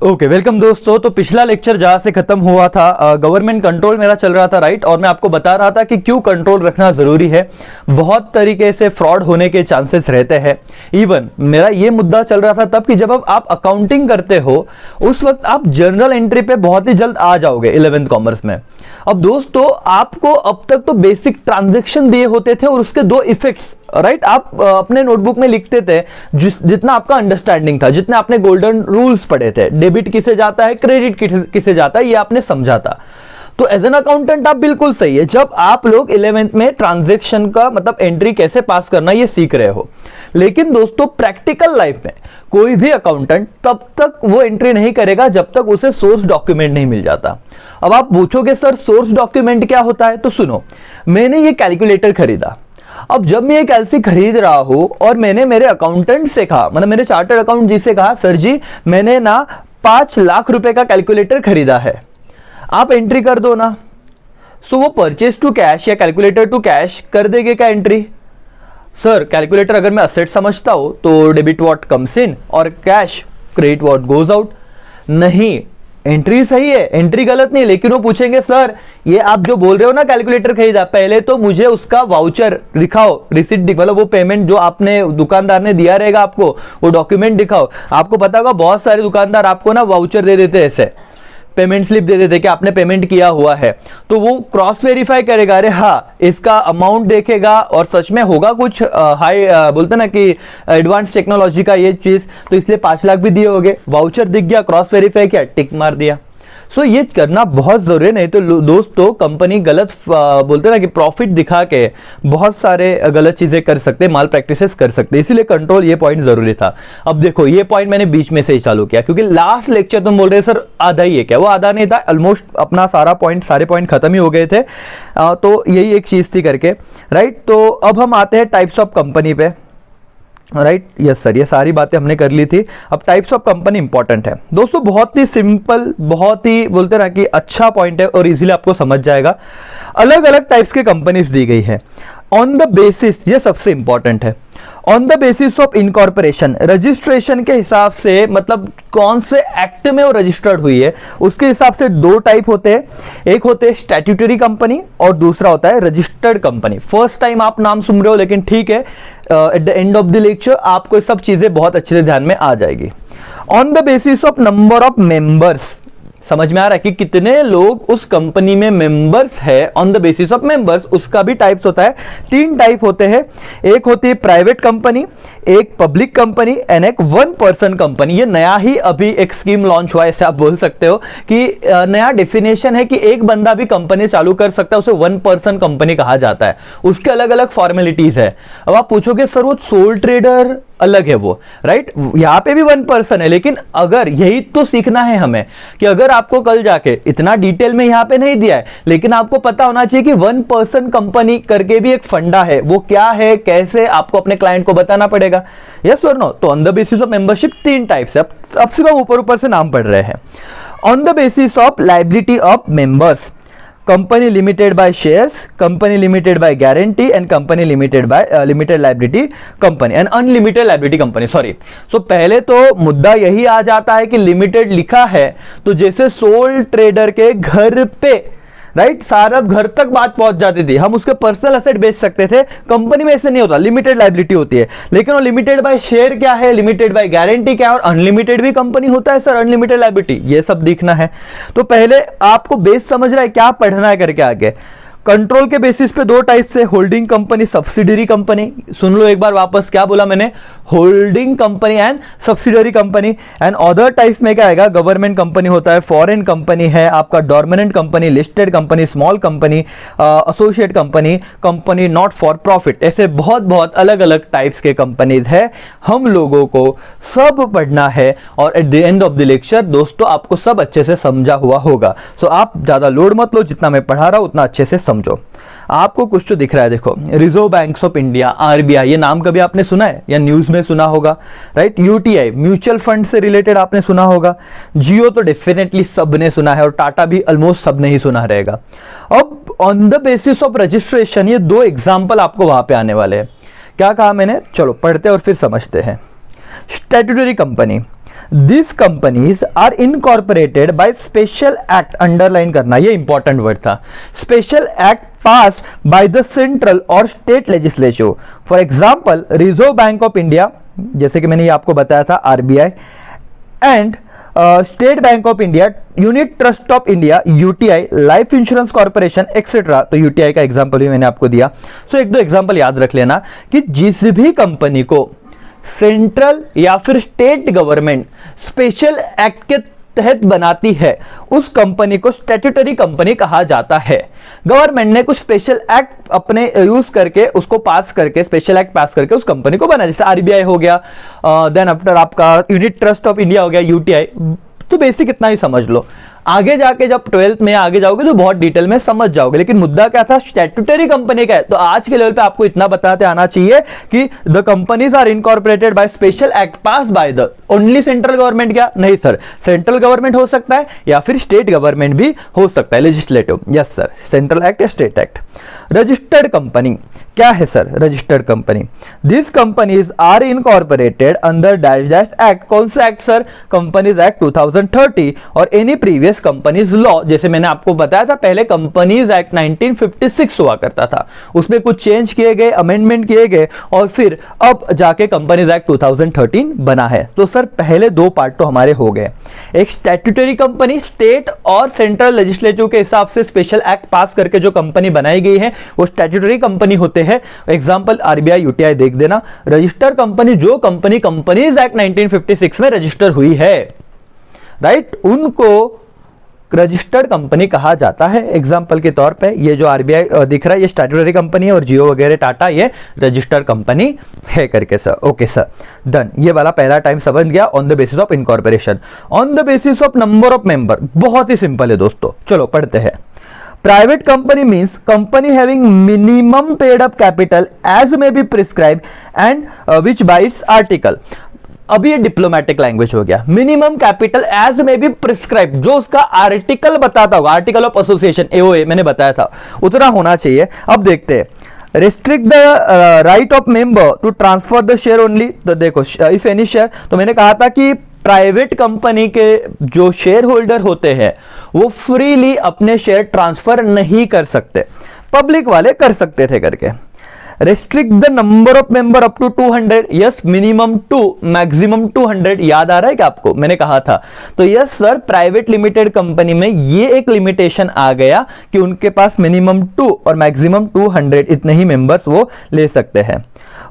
Okay welcome दोस्तों। तो पिछला लेक्चर जहां से खत्म हुआ था गवर्नमेंट कंट्रोल मेरा चल रहा था राइट, और मैं आपको बता रहा था कि क्यों कंट्रोल रखना जरूरी है। बहुत तरीके से फ्रॉड होने के चांसेस रहते हैं। इवन मेरा ये मुद्दा चल रहा था तब कि जब आप अकाउंटिंग करते हो उस वक्त आप जर्नल एंट्री पे बहुत ही जल्द आ जाओगे 11th कॉमर्स में। अब दोस्तों आपको अब तक तो बेसिक ट्रांजैक्शन दिए होते थे और उसके दो इफेक्ट्स राइट आप अपने नोटबुक में लिखते थे जितना आपका अंडरस्टैंडिंग था, जितने आपने गोल्डन रूल्स पढ़े थे, डेबिट किसे जाता है, क्रेडिट किसे जाता है, ये आपने समझा था। तो एज एन अकाउंटेंट आप बिल्कुल सही है जब आप लोग 11th में ट्रांजैक्शन का मतलब एंट्री कैसे पास करना ये सीख रहे हो। लेकिन दोस्तों प्रैक्टिकल लाइफ में कोई भी अकाउंटेंट तब तक वो एंट्री नहीं करेगा जब तक उसे सोर्स डॉक्यूमेंट नहीं मिल जाता। अब आप पूछोगे सर सोर्स डॉक्यूमेंट क्या होता है, तो सुनो, मैंने ये कैलकुलेटर खरीदा। अब जब मैं एक एलसी खरीद रहा हूं और मैंने मेरे अकाउंटेंट से कहा, मतलब मेरे चार्टर्ड अकाउंट जी से कहा, सर जी मैंने ना 5 लाख रुपए का कैलकुलेटर खरीदा है, आप एंट्री कर दो ना। सो वो परचेज टू कैश या कैलकुलेटर टू कैश कर देंगे क्या एंट्री? सर कैलकुलेटर अगर मैं असेट समझता हूं तो डेबिट व्हाट कम्स इन और cash credit what goes out. नहीं, एंट्री सही है, एंट्री गलत नहीं, लेकिन वो पूछेंगे सर ये आप जो बोल रहे हो ना कैलकुलेटर खरीदा, पहले तो मुझे उसका वाउचर दिखाओ, रिसिट मतलब वो पेमेंट जो आपने दुकानदार ने दिया रहेगा आपको वो डॉक्यूमेंट दिखाओ। आपको पता होगा बहुत सारे दुकानदार आपको ना वाउचर दे देते, ऐसे पेमेंट स्लिप दे देते कि आपने पेमेंट किया हुआ है, तो वो क्रॉस वेरीफाई करेगा, अरे हाँ इसका अमाउंट देखेगा और सच में होगा कुछ हाई बोलते ना कि एडवांस टेक्नोलॉजी का ये चीज, तो इसलिए 5 लाख भी दिए होंगे, वाउचर दिख गया, क्रॉस वेरीफाई किया, टिक मार दिया। सो ये करना बहुत जरूरी है, नहीं तो दोस्तों कंपनी गलत बोलते ना कि प्रॉफिट दिखा के बहुत सारे गलत चीजें कर सकते, माल प्रैक्टिसेस कर सकते, इसीलिए कंट्रोल ये पॉइंट जरूरी था। अब देखो ये पॉइंट मैंने बीच में से ही चालू किया क्योंकि लास्ट लेक्चर तुम बोल रहे सर आधा ही है क्या, वो आधा नहीं था, ऑलमोस्ट अपना सारे पॉइंट खत्म ही हो गए थे। तो यही एक चीज थी करके राइट। तो अब हम आते हैं टाइप्स ऑफ कंपनी पे राइट। यस सर, ये सारी बातें हमने कर ली थी। अब टाइप्स ऑफ कंपनी इंपॉर्टेंट है दोस्तों, बहुत ही सिंपल, बहुत ही बोलते ना कि अच्छा पॉइंट है और इजीली आपको समझ जाएगा। अलग अलग टाइप्स के कंपनीज दी गई है ऑन द बेसिस, ये सबसे इंपॉर्टेंट है, on the basis of incorporation, registration के हिसाब से, मतलब कौन से एक्ट में वो रजिस्टर्ड हुई है उसके हिसाब से दो टाइप होते हैं, एक होते हैं स्टैट्यूटरी कंपनी और दूसरा होता है रजिस्टर्ड कंपनी। फर्स्ट टाइम आप नाम सुन रहे हो लेकिन ठीक है, at the end of the lecture आपको सब चीजें बहुत अच्छे से ध्यान में आ जाएगी। On the basis of number of members, समझ में आ रहा है कि कितने लोग उस कंपनी में मेंबर्स है, on the basis of members, उसका भी टाइप्स होता है। 3 टाइप होते हैं, एक होती है प्राइवेट कंपनी, एक पब्लिक कंपनी एंड एक 1 पर्सन कंपनी। ये नया ही अभी एक स्कीम लॉन्च हुआ है, ऐसे आप बोल सकते हो कि नया डेफिनेशन है कि एक बंदा भी कंपनी चालू कर सकता है, उसे 1 पर्सन कंपनी कहा जाता है, उसके अलग अलग फॉर्मेलिटीज है। अब आप पूछोगे सर वो सोल ट्रेडर अलग है वो राइट, यहां पे भी 1 पर्सन है, लेकिन अगर यही तो सीखना है हमें कि अगर आपको कल जाके इतना डिटेल में यहां पे नहीं दिया है लेकिन आपको पता होना चाहिए कि 1 पर्सन कंपनी करके भी एक फंडा है, वो क्या है, कैसे आपको अपने क्लाइंट को बताना पड़ेगा। यस और नो? तो on the basis of membership 3 types है, अब सिर्फ हम ऊपर से नाम पढ़ रहे हैं। On the basis of liability of members, company limited by shares, company limited by guarantee and company limited by limited liability company and unlimited liability company. Sorry, so पहले तो मुद्दा यही आ जाता है कि लिमिटेड लिखा है तो जैसे सोल ट्रेडर के घर पे राइट सारा घर तक बात पहुंच जाती थी, हम उसके पर्सनल एसेट बेच सकते थे, कंपनी में ऐसे नहीं होता, लिमिटेड लायबिलिटी होती है। लेकिन वो लिमिटेड बाय शेयर क्या है, लिमिटेड बाय गारंटी क्या है, और अनलिमिटेड भी कंपनी होता है सर, अनलिमिटेड लायबिलिटी, ये सब दिखना है। तो पहले आपको बेस समझ रहा है क्या पढ़ना है करके आगे। कंट्रोल के बेसिस पे 2 टाइप से, होल्डिंग कंपनी, सब्सिडरी कंपनी। सुन लो एक बार वापस, क्या बोला मैंने, holding company and subsidiary company. And other types में क्या आएगा, गवर्नमेंट कंपनी होता है, फॉरेन कंपनी है आपका, dormant company, listed company, small company, associate company, company not for profit, ऐसे बहुत बहुत अलग अलग टाइप्स के कंपनीज है। हम लोगों को सब पढ़ना है और at the end of the lecture दोस्तों आपको सब अच्छे से समझा हुआ होगा। सो आप ज्यादा लोड मत लो, जितना मैं पढ़ा रहा हूं उतना अच्छे से समझो। आपको कुछ तो दिख रहा है, देखो reserve banks of India, RBI, ये नाम कभी आपने सुना है या न्यूज में सुना होगा राइट। यूटीआई म्यूचुअल फंड से रिलेटेड आपने सुना होगा, जियो तो डेफिनेटली सबने सुना है और टाटा भी ऑलमोस्ट सबने ही सुना रहेगा। अब on the basis of registration ये 2 एग्जांपल आपको वहां पे आने वाले हैं। क्या कहा मैंने, चलो पढ़ते और फिर समझते हैं। Statutory company, this companies are incorporated by special act, underline करना, ये इंपॉर्टेंट वर्ड था, special act passed by the central or state legislature. For example, Reserve Bank of India, जैसे कि मैंने ये आपको बताया था, RBI, and state bank of India, unit trust of India, UTI, life insurance corporation etcetera. तो UTI का example भी मैंने आपको दिया। सो एक दो एग्जांपल याद रख लेना कि जिस भी कंपनी को सेंट्रल या फिर स्टेट गवर्नमेंट स्पेशल एक्ट के तहत बनाती है उस कंपनी को स्टैट्यूटरी कंपनी कहा जाता है। गवर्नमेंट ने कुछ स्पेशल एक्ट अपने यूज करके उसको पास करके, स्पेशल एक्ट पास करके उस कंपनी को बना, जैसे आरबीआई हो गया, देन आफ्टर आपका यूनिट ट्रस्ट ऑफ इंडिया हो गया, यूटीआई। तो बेसिक इतना ही समझ लो, आगे जाके जब 12th में आगे जाओगे तो बहुत डिटेल में समझ जाओगे। लेकिन मुद्दा क्या था, स्टैट्यूटरी कंपनी का है। तो आज के लेवल पे आपको इतना बताते आना चाहिए कि the companies are incorporated by special act pass by the only central government. क्या नहीं सर, सेंट्रल गवर्नमेंट हो सकता है या फिर स्टेट गवर्नमेंट भी हो सकता है, legislative. Yes sir, central act या स्टेट एक्ट। रजिस्टर्ड कंपनी क्या है sir, registered company, this companies are incorporated under dash dash act. कौन सा एक्ट सर, कंपनीज एक्ट 2030 और एनी प्रीवियस कंपनीज लॉ। जैसे मैंने आपको बताया था पहले कंपनीज एक्ट 1956 हुआ करता था, उसमें कुछ चेंज किए गए, अमेंडमेंट किए गए और फिर अब जाके कंपनीज एक्ट 2013 बना है। तो सर पहले दो पार्ट तो हमारे हो गए, एक स्टैट्यूटरी कंपनी, स्टेट और सेंट्रल लेजिस्लेटिव के हिसाब से स्पेशल एक्ट पास करके जो कंपनी बनाई गई है वो स्टैट्यूटरी कंपनी होते हैं। एग्जांपल आरबीआई, यूटीआई देख देना। रजिस्टर कंपनी जो कंपनी कंपनीज एक्ट 1956 में रजिस्टर हुई है, राइट, उनको रजिस्टर्ड कंपनी कहा जाता है। एग्जांपल के तौर पे ये जो आरबीआई दिख रहा है ये स्टैट्यूटरी कंपनी है और जियो वगैरह टाटा ये रजिस्टर्ड कंपनी है करके सर। Okay sir, done. ये वाला पहला टाइम समझ गया। On the basis of incorporation, on the basis of number of member, बहुत ही सिंपल है दोस्तों। चलो पढ़ते हैं। Private company means company having minimum paid up capital as may be prescribe and which by its article. अभी ये diplomatic language हो गया। Minimum capital as may be prescribe, जो उसका आर्टिकल बताता होगा, आर्टिकल ऑफ एसोसिएशन एओए मैंने बताया था, उतना होना चाहिए। अब देखते हैं, restrict the right of member to transfer the share only. तो देखो, इफ एनी शेयर, तो मैंने कहा था कि प्राइवेट कंपनी के जो शेयर होल्डर होते हैं वो फ्रीली अपने शेयर ट्रांसफर नहीं कर सकते, पब्लिक वाले कर सकते थे करके। Restrict the number of member up to 200, yes, minimum 2 maximum 200, याद आ रहा है क्या आपको, मैंने कहा था। तो yes sir, private limited company में ये एक लिमिटेशन आ गया कि उनके पास मिनिमम 2 और मैक्सिमम 200 इतने ही मेंबर्स वो ले सकते हैं।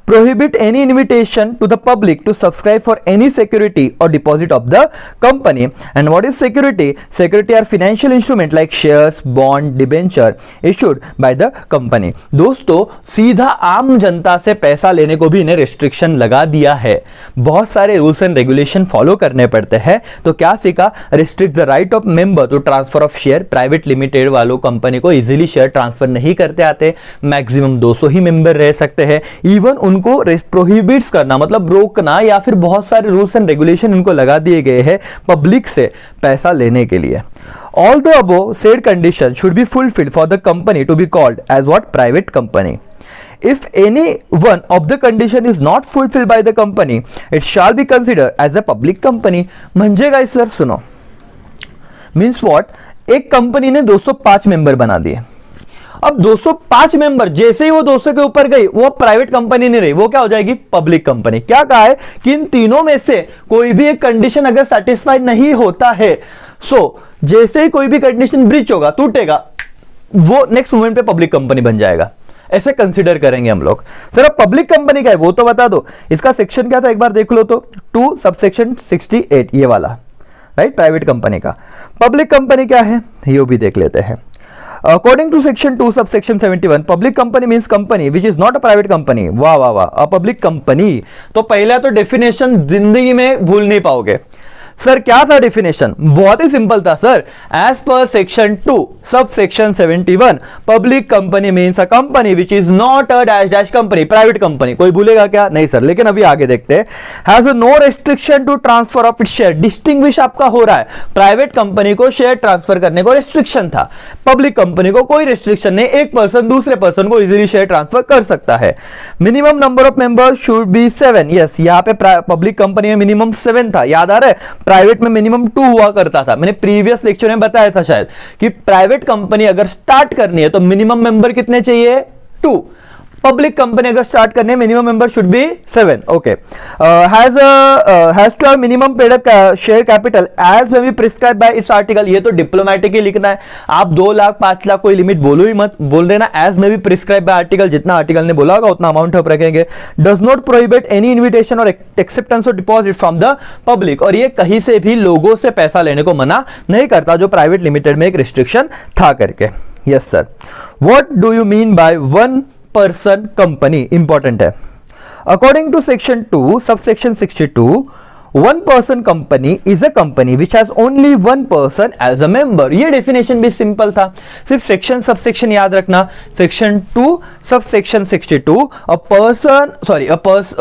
Prohibit any invitation to the public to subscribe for any security or deposit of the company. And what is security? Security are financial instrument like shares, bond, debenture issued by the company. दोस्तों सीधा आम जनता से पैसा लेने को भी इन्हें restriction लगा दिया है, बहुत सारे रूल्स एंड रेगुलेशन फॉलो करने पड़ते हैं। तो क्या सीखा, restrict the right of member to transfer of share. Private limited वालों कंपनी को इजीली शेयर ट्रांसफर नहीं करते आते, मैक्सिमम 200 ही मेंबर रह सकते हैं। इवन उनको प्रोहिबिट्स करना मतलब रोकना या फिर बहुत सारे रूल्स एंड रेगुलेशन इनको लगा दिए गए हैं पब्लिक से पैसा लेने के लिए। All the above said condition should be fulfilled for the company to be called as what, private company. If any one of the condition is not fulfilled by the company, it shall be considered as a public company. म्हणजे काय sir, सुनो, means what, एक company ने 205 member बना दिए। अब 205 member जैसे ही वो 200 के ऊपर गई वो प्राइवेट कंपनी नहीं रही, वो क्या हो जाएगी, पब्लिक कंपनी। क्या कहा है कि इन तीनों में से कोई भी एक कंडीशन अगर सेटिस्फाइड नहीं होता है, सो जैसे ही कोई भी कंडीशन ब्रीच होगा, टूटेगा, वो नेक्स्ट मोमेंट पे पब्लिक कंपनी बन जाएगा। ऐसे कंसीडर करेंगे हम लोग। सर अब पब्लिक कंपनी का है वो तो बता दो, इसका सेक्शन क्या था एक बार देख लो तो, 2 सबसेक्शन 68, ये वाला, राइट, प्राइवेट कंपनी का। पब्लिक कंपनी क्या है ये भी देख लेते हैं। According to section 2 subsection 71, public company means company which is not a private company. वाह वाह वाह, a public company। तो पहला तो डेफिनेशन जिंदगी में भूल नहीं पाओगे। सर क्या था डेफिनेशन? बहुत ही सिंपल था sir, as per section 2 sub section 71 public company means a company which is not a dash dash company, private company. कोई भूलेगा क्या? नहीं सर, लेकिन अभी आगे देखते हैं। Has no restriction to transfer of its share, distinguish आपका हो रहा है, प्राइवेट कंपनी को शेयर ट्रांसफर करने को रेस्ट्रिक्शन था, पब्लिक कंपनी को कोई रेस्ट्रिक्शन नहीं, एक पर्सन दूसरे पर्सन को इजीली शेयर ट्रांसफर कर सकता है। Minimum number of members should be 7, yes यहां पे पब्लिक कंपनी में मिनिमम 7 था, याद आ रहा है? प्राइवेट में मिनिमम 2 हुआ करता था। मैंने प्रीवियस लेक्चर में बताया था शायद कि प्राइवेट कंपनी अगर स्टार्ट करनी है तो मिनिमम मेंबर कितने चाहिए? 2। पब्लिक कंपनी अगर स्टार्ट करने minimum member should be 7। Okay, has to have minimum paid share capital as may be prescribe by its article. ये तो डिप्लोमेटिक ही लिखना है, आप 2 लाख 5 लाख कोई लिमिट बोलो ही मत, बोल देना as may be prescribe by article, जितना आर्टिकल ने बोला होगा उतना अमाउंट आप रखेंगे। Does not prohibit any invitation or acceptance or deposit from the public, और ये कहीं से भी लोगों से पैसा लेने को मना नहीं करता, जो प्राइवेट लिमिटेड में एक रिस्ट्रिक्शन था करके। Yes sir, what do you mean by one person company? Important है। According to section 2 subsection 62 one person company is a company which has only one person as a member. ये definition भी simple था, सिर्फ section subsection याद रखना। Section 2 subsection 62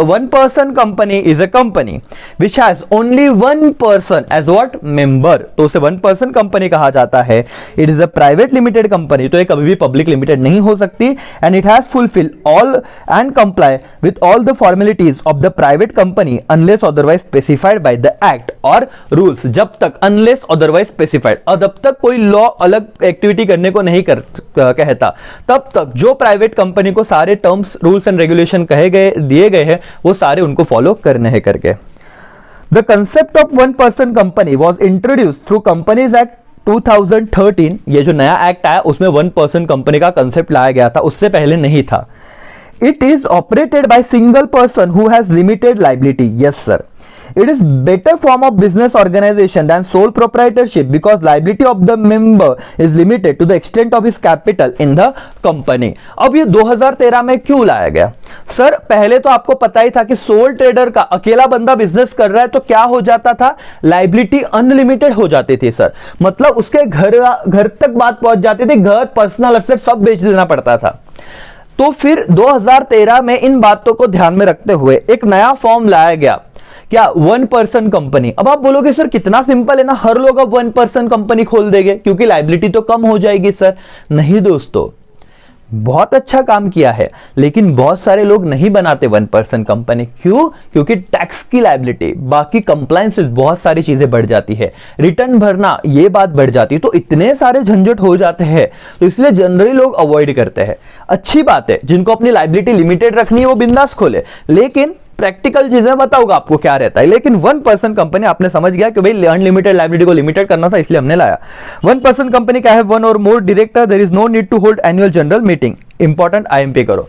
one person company is a company which has only one person as what? Member, तो उसे one person company कहा जाता है। It is a private limited company, तो ये कभी भी पब्लिक लिमिटेड नहीं हो सकती। And it has fulfil all and comply with all the formalities of the private company unless otherwise specified by the act और रूल्स। जब तक अनलेस अदरवाइज स्पेसिफाइड, और जब तक कोई लॉ अलग एक्टिविटी करने को नहीं कहता, तब तक जो प्राइवेट कंपनी को सारे टर्म्स रूल्स एंड रेगुलेशन दिए गए हैं वो सारे उनको फॉलो करने हैं करके। The concept of one person company was introduced through companies act 2013। ये जो नया एक्ट आया उसमें वन पर्सन कंपनी का कंसेप्ट लाया गया था, उससे पहले नहीं था। It is operated by single person who has limited liability. Yes sir, it is better form of business organization than sole proprietorship because liability of the member is limited to the extent of his capital in the company। अब ये 2013 में क्यों लाया गया? Sir पहले तो आपको पता ही था कि सोल ट्रेडर का अकेला बंदा बिजनेस कर रहा है तो क्या हो जाता था? लाइबिलिटी अनलिमिटेड हो जाती थी सर, मतलब उसके घर तक बात पहुंच जाती थी, घर पर्सनल एसेट सब बेच देना पड़ता था। तो फिर 2013 में इन बातों को ध्यान में रखते हुए एक नया फॉर्म लाया गया, क्या? One person company. अब आप बोलोगे सर कितना सिंपल है ना, हर लोग अब वन पर्सन कंपनी खोल देंगे क्योंकि लाइबिलिटी तो कम हो जाएगी सर। नहीं दोस्तों, बहुत अच्छा काम किया है, लेकिन बहुत सारे लोग नहीं बनाते वन पर्सन कंपनी। क्यों? क्योंकि टैक्स की लायबिलिटी, बाकी कंप्लायंसेस, बहुत सारी चीजें बढ़ जाती है, रिटर्न भरना ये बात बढ़ जाती है, तो इतने सारे झंझट हो जाते हैं, तो इसलिए जनरली लोग अवॉइड करते हैं। अच्छी बात है, जिनको अपनी लायबिलिटी लिमिटेड रखनी है वो बिंदास खोले, लेकिन प्रैक्टिकल चीजें बताऊंगा आपको क्या रहता है। लेकिन वन पर्सन कंपनी आपने समझ गया कि भाई अनलिमिटेड लायबिलिटी को लिमिटेड करना था, इसलिए हमने लाया। वन पर्सन कंपनी का है वन और more director, there is no need to hold annual general meeting. Important, IMP करो।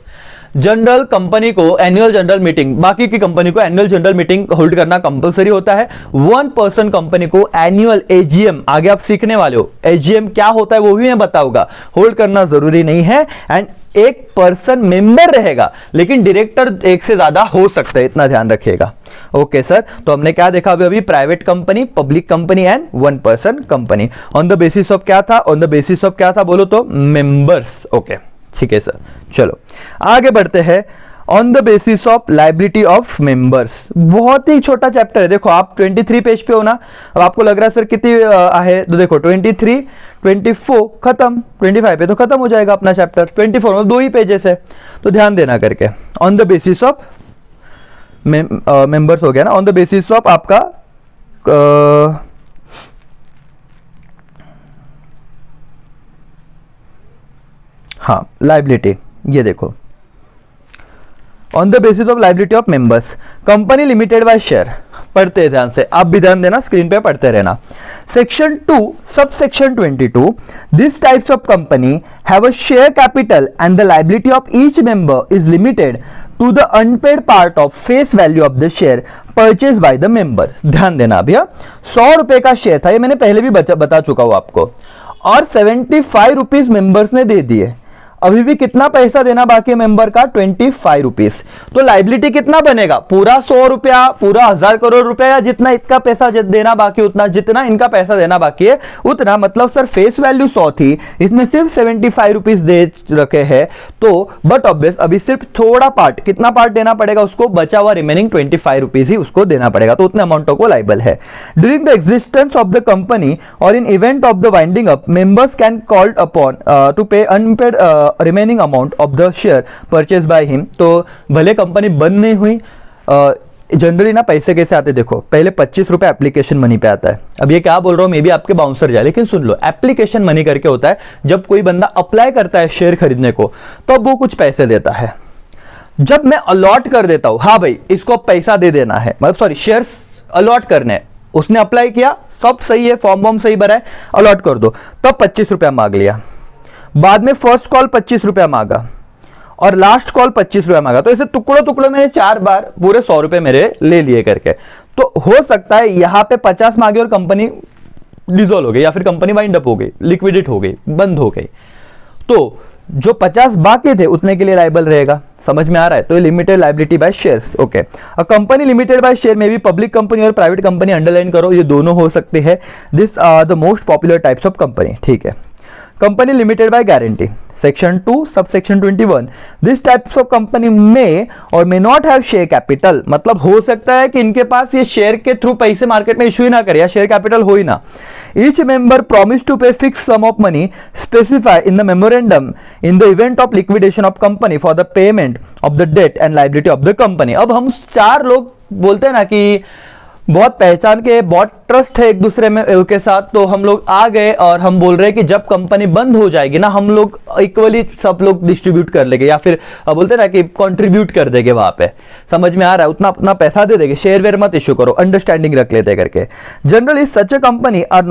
जनरल कंपनी को एनुअल जनरल मीटिंग, बाकी की कंपनी को एनुअल जनरल मीटिंग होल्ड करना कंपलसरी होता है। वन पर्सन कंपनी को एनुअल एजीएम, आगे आप सीखने वाले हो एजीएम क्या होता है वो भी मैं बताऊंगा, होल्ड करना जरूरी नहीं है। एंड एक पर्सन मेंबर रहेगा, लेकिन डायरेक्टर एक से ज्यादा हो सकता है, इतना ध्यान रखिएगा। ओके सर, तो हमने क्या देखा अभी? Private company, public company and one person company. On the basis of क्या था? ऑन द बेसिस ऑफ क्या था बोलो तो? मेंबर्स। ओके ठीक है सर, चलो आगे बढ़ते हैं। On the basis of liability of members, बहुत ही छोटा चैप्टर है। देखो आप 23 पेज पे हो ना, अब आपको लग रहा है सर कितनी है, तो देखो 23, 24 खत्म, 25 पे तो खत्म हो जाएगा अपना चैप्टर। 24 में 2 ही पेजेस है, तो ध्यान देना करके। On the basis of members हो गया ना, ऑन द बेसिस ऑफ आपका हाँ लाइबिलिटी, ये देखो on the basis of liability of members, company limited by share. पढ़ते ध्यान से, आप भी ध्यान देना, स्क्रीन पे पढ़ते रहना। Section 2 sub section 22, this types of company have a share capital and the liability of each member is limited to the unpaid part of face value of the share purchase by the member. ध्यान देना भैया, 100 रुपए का share था, ये मैंने पहले भी बता चुका हूं आपको, और 75 रुपीज मेंबर्स ने दे दिए। अभी भी कितना पैसा देना बाकी है मेंबर का, 25 रुपीज। तो लाइबिलिटी कितना बनेगा, पूरा 100 रुपया, पूरा 1000 करोड़ रुपया, या जितना इनका पैसा देना बाकी, उतना जितना इनका पैसा देना बाकी है उतना। मतलब सर फेस वैल्यू 100 थी, इसमें सिर्फ 75 रुपीज दे रखे हैं, तो बट ऑब्वियस अभी सिर्फ थोड़ा पार्ट, कितना पार्ट देना पड़ेगा उसको, बचा हुआ रिमेनिंग 25 रुपीज ही उसको देना पड़ेगा, तो उतने अमाउंटों को लाइबल है। During the existence of the company और in event of the winding up, members can called upon to pay unpaid remaining amount of the share purchase by him. तो भले कंपनी बंद नहीं हुई, जनरली ना पैसे कैसे आते देखो, पहले 25 रुपए एप्लीकेशन मनी पे आता है। अब ये क्या बोल रहा हूं, मे भी आपके बाउंसर जाए, लेकिन सुन लो, एप्लीकेशन मनी करके होता है जब कोई बंदा अप्लाई करता है शेयर खरीदने को, तो वो कुछ पैसे देता है। जब मैं अलॉट कर देता हूं, हाँ भाई इसको पैसा दे देना है, मतलब सॉरी शेयर्स अलॉट करने हैं, उसने अप्लाई किया, सब सही है, फॉर्म वॉर्म सही भरा है, अलॉट कर दो, तब 25 रुपया मांग लिया। बाद में फर्स्ट कॉल 25 रुपया मांगा और लास्ट कॉल 25 रुपया मांगा, तो ऐसे टुकड़ों टुकड़ों में 4 बार पूरे 100 रुपए मेरे ले लिए करके। तो हो सकता है यहां पे 50 मांगे और कंपनी डिसॉल्व हो गई, या फिर कंपनी वाइंड अप हो गई, लिक्विडेट हो गई, बंद हो गई, तो जो 50 बाकी थे उतने के लिए लाइबल रहेगा। समझ में आ रहा है? तो ये limited liability by shares. Okay, a company limited by share में भी पब्लिक कंपनी और प्राइवेट कंपनी, अंडरलाइन करो, ये दोनों हो सकते हैं। This are the most popular types of company. ठीक है, company limited by guarantee, section 2 subsection 21, this types of company may or may not have share capital, मतलब हो सकता है कि इनके पास ये शेयर के थ्रू पैसे मार्केट में इश्यू ही ना करे, या शेयर कैपिटल हो ही ना। Each member promise to pay fix sum of money specify in the memorandum in the event of liquidation of company for the payment of the debt and liability of the company. अब हम 4 लोग बोलते हैं ना कि बहुत पहचान के, बहुत ट्रस्ट है एक दूसरे में के साथ, तो हम लोग आ गए और हम बोल रहे हैं कि जब कंपनी बंद हो जाएगी ना, हम लोग इक्वली सब लोग डिस्ट्रीब्यूट कर लेंगे, या फिर बोलते हैं ना कि कंट्रीब्यूट कर देंगे वहां पे। समझ में आ रहा है? उतना अपना पैसा दे देंगे, शेयर वेयर मत इश्यू करो, अंडरस्टैंडिंग रख लेते करके। Generally such a company are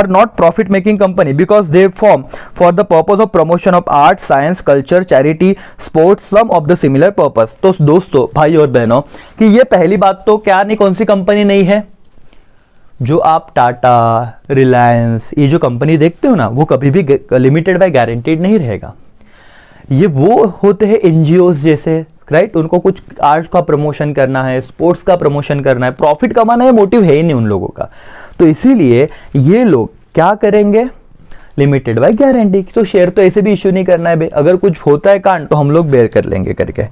not profit making company because they form for the purpose of promotion of art, science, culture, charity, sports, some of the similar purpose. तो दोस्तों, भाई और बहनों, कि ये पहली बात तो क्या नहीं, कौन सी कंपनी नहीं है, जो आप टाटा, रिलायंस, ये जो कंपनी देखते हो ना, वो कभी भी लिमिटेड बाय गारंटीड नहीं रहेगा। ये वो होते हैं एनजीओ जैसे, राइट? उनको कुछ आर्ट का प्रमोशन करना है, स्पोर्ट्स का प्रमोशन करना है, प्रॉफिट कमाना है, मोटिव है ही नहीं उन लोगों का। तो इसीलिए ये लोग क्या करेंगे, लिमिटेड बाय गारंटी। तो शेयर तो ऐसे भी इश्यू नहीं करना है भाई, अगर कुछ होता है कांड तो हम लोग बेयर कर लेंगे करके।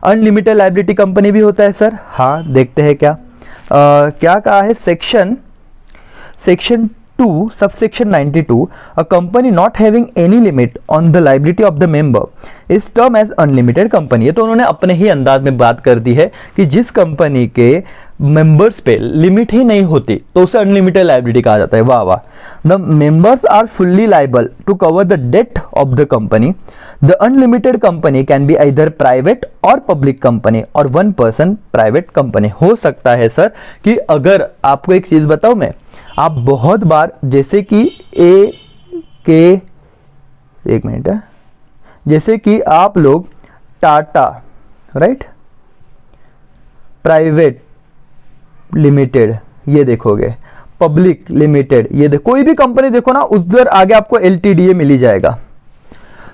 अनलिमिटेड लायबिलिटी कंपनी भी होता है सर, हाँ देखते हैं क्या क्या कहा है, section 2 subsection 92, a company not having any limit on the liability of the member is termed as unlimited company। ये तो उन्होंने अपने ही अंदाज में बात कर दी है कि जिस कंपनी के मेंबर्स पे लिमिट ही नहीं होती तो उसे अनलिमिटेड लायबिलिटी कहा जाता है। वाह वाह। The members are fully liable to cover the debt of the company. The unlimited company can be either private or public company or 1 person private company. हो सकता है सर कि अगर आपको एक चीज बताऊं मैं, आप बहुत बार जैसे कि एक मिनट है, जैसे कि आप लोग टाटा, राइट, प्राइवेट लिमिटेड ये देखोगे, पब्लिक लिमिटेड ये देखो, कोई भी कंपनी देखो ना, उधर आगे आपको एलटीडीए मिल ही जाएगा।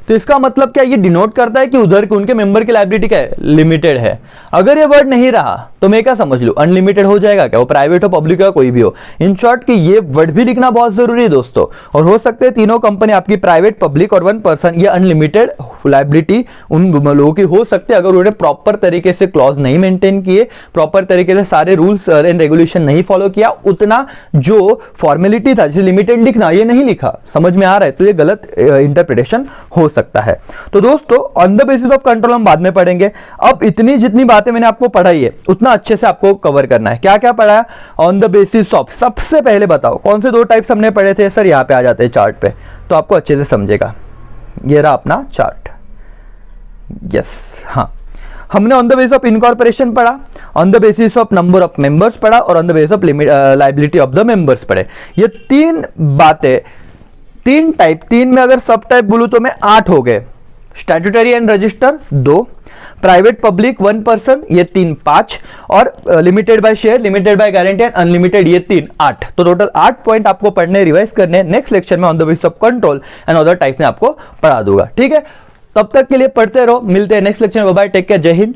तो इसका मतलब क्या, ये डिनोट करता है कि उधर के उनके मेंबर की लायबिलिटी क्या है, लिमिटेड है। अगर ये वर्ड नहीं रहा तो मैं क्या समझ लूं, अनलिमिटेड हो जाएगा क्या, वो प्राइवेट हो, पब्लिक हो, कोई भी हो। इन शॉर्ट कि ये वर्ड भी लिखना बहुत जरूरी है दोस्तों। और हो सकते हैं तीनों कंपनी आपकी प्राइवेट, पब्लिक और 1 पर्सन, ये अनलिमिटेड लायबिलिटी उन लोगों की हो सकती है अगर उन्होंने प्रॉपर तरीके से क्लॉज नहीं मेंटेन किए, प्रॉपर तरीके से सारे रूल्स एंड रेगुलेशन नहीं फॉलो किया, उतना जो फॉर्मेलिटी था जैसे लिमिटेड लिखना, ये नहीं लिखा। समझ में आ रहा है? तो ये गलत इंटरप्रिटेशन हो सकता है। तो दोस्तों, on the basis of control हम बाद में पढ़ेंगे। अब इतनी जितनी बातें मैंने आपको पढ़ाई है उतना अच्छे से आपको कवर करना है। क्या क्या पढ़ाया ऑन द बेसिस ऑफ, सबसे पहले बताओ कौन से 2 टाइप्स हमने पढ़े थे सर, यहां पे आ जाते हैं चार्ट पे, तो आपको अच्छे से समझेगा। ये रहा अपना चार्ट, यस। हाँ, हमने on the basis of incorporation पढ़ा, on the basis of number of members पढ़ा और on the basis of liability of the members पढ़े। ये 3 बातें, 3 टाइप, 3 में अगर सब टाइप बोलूं तो मैं 8 हो गए। Statutory and register 2, private public 1 person ये 3 5 और limited by share, limited by guarantee and unlimited ये 3 8। तो टोटल 8 पॉइंट आपको पढ़ने रिवाइज करने, नेक्स्ट लेक्चर में on the basis of control and other type में आपको पढ़ा दूंगा। ठीक है, तब तक के लिए पढ़ते रहो, मिलते हैं नेक्स्ट लेक्चर में। बाय, टेक केयर, जय हिंद।